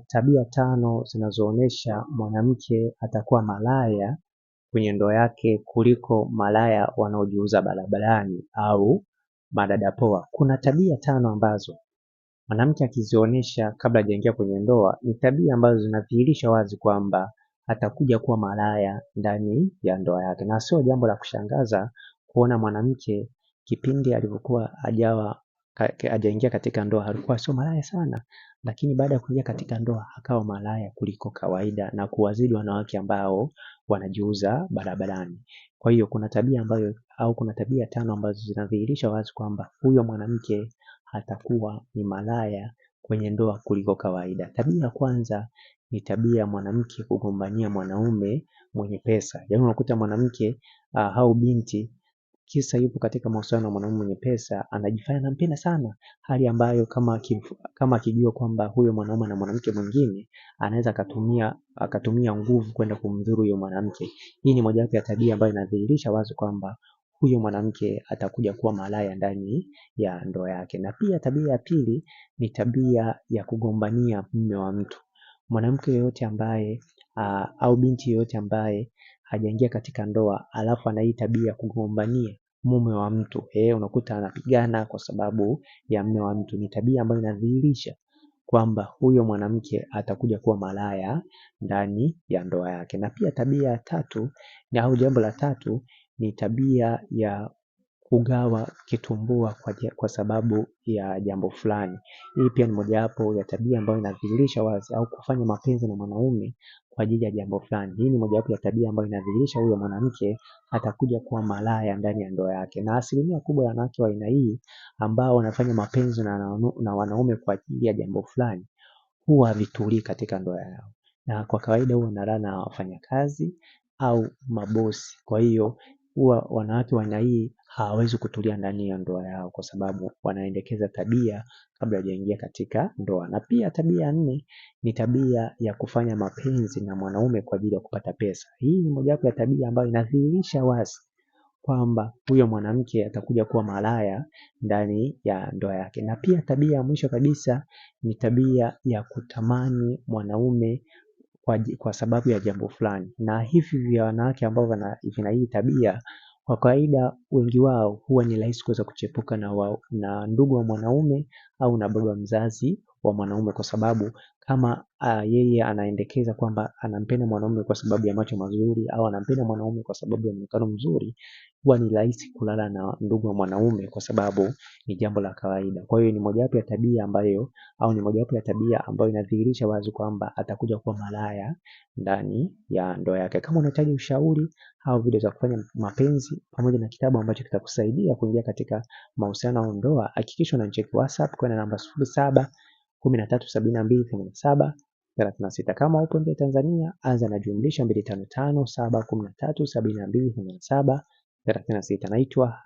tabia 5 zinazoonesha mwanamke atakuwa malaya kwenye ndoa yake kuliko malaya wanaojiuza barabarani au madada poa. Kuna tabia 5 ambazo mwanamke akizionesha kabla hajaingia kwenye ndoa ni tabia ambazo zinadhihirisha wazi kwamba atakuja kuwa malaya ndani ya ndoa yake. Na sio jambo la kushangaza kuona mwanamke kipindi alivyokuwa hajaingia katika ndoa alikuwa sio malaya sana, lakini baada ya kuingia katika ndoa akawa malaya kuliko kawaida na kuwazidi wanawake ambao wanajiuza barabarani. Kwa hiyo kuna tabia 5 ambazo zinadhihirisha wazi kwamba huyo mwanamke atakuwa ni malaya kwenye ndoa kuliko kawaida. Tabia ya kwanza ni tabia ya mwanamke kugombania mwanaume mwenye pesa. Yaani unakuta mwanamke au binti kisa yupo katika mahusiano na mwanaume mwenye pesa, anajifanya anampenda sana, hali ambayo kama akijua kwamba huyo mwanaume na mwanamke mwingine anaweza akatumia nguvu kwenda kumdhuru huyo mwanamke. Hii ni mojawapo ya tabia ambayo inadhihirisha wazi kwamba huyo mwanamke atakuja kuwa malaya ndani ya ndoa yake. Na pia tabia ya pili ni tabia ya kugombania mume wa mtu. Mwanamke yoyote ambaye au binti yoyote ambaye hajaingia katika ndoa alafu ana hii tabia ya kugombania mume wa mtu, unakuta anapigana kwa sababu ya mume wa mtu, ni tabia ambayo inadhihirisha kwamba huyo mwanamke atakuja kuwa malaya ndani ya ndoa yake. Na pia tabia ya tatu au jambo la tatu ni tabia ya kugawa kitumbua kwa sababu ya jambo fulani. Hii pia ni mojawapo ya tabia ambayo inadhihirisha wazi, au kufanya mapenzi na mwanaume kwa ajili ya jambo fulani. Hii ni mojawapo ya tabia ambayo inadhihirisha huyo mwanamke atakuja kuwa malaya ndani ya ndoa yake. Na asilimia kubwa ya wanawake wa aina hii ambao wanafanya mapenzi na wanaume kwa ajili ya jambo fulani huwa havitulii katika ndoa yao, na kwa kawaida huwa wanalala na wafanyakazi au mabosi. Kwa hiyo huwa wanawake wa aina hii hawawezi kutulia ndani ya ndoa yao kwa sababu wanaendekeza tabia kabla hajaingia katika ndoa. Na pia tabia ya 4 ni tabia ya kufanya mapenzi na mwanaume kwa ajili ya kupata pesa. Hii ni mojawapo ya tabia ambayo inadhihirisha wazi kwamba huyo mwanamke atakuja kuwa malaya ndani ya ndoa yake. Na pia tabia ya mwisho kabisa ni tabia ya kutamani mwanaume kwa sababu ya jambo fulani. Na hivi vya wanawake ambao vina hii tabia, kwa kawaida wengi wao huwa ni rahisi kuweza kuchepuka na ndugu wa mwanaume au na baba mzazi wa mwanaume, kwa sababu kama yeye anaendekeza kwamba anampenda mwanaume kwa sababu ya macho mazuri au anampenda mwanaume kwa sababu ya muonekano mzuri, huwa ni rahisi kulala na ndugu wa mwanaume kwa sababu ni jambo la kawaida. Kwa hiyo ni mojawapo ya tabia ambayo inadhihirisha wazi kwamba atakuja kuwa malaya ndani ya ndoa yake. Kama unahitaji ushauri au video za kufanya mapenzi pamoja na kitabu ambacho kitakusaidia kuingia katika mahusiano au ndoa, hakikisha unanicheki WhatsApp kwa namba 0713728736. Kama upo nje ya Tanzania, anza na jumlisha 255713728736. Naitwa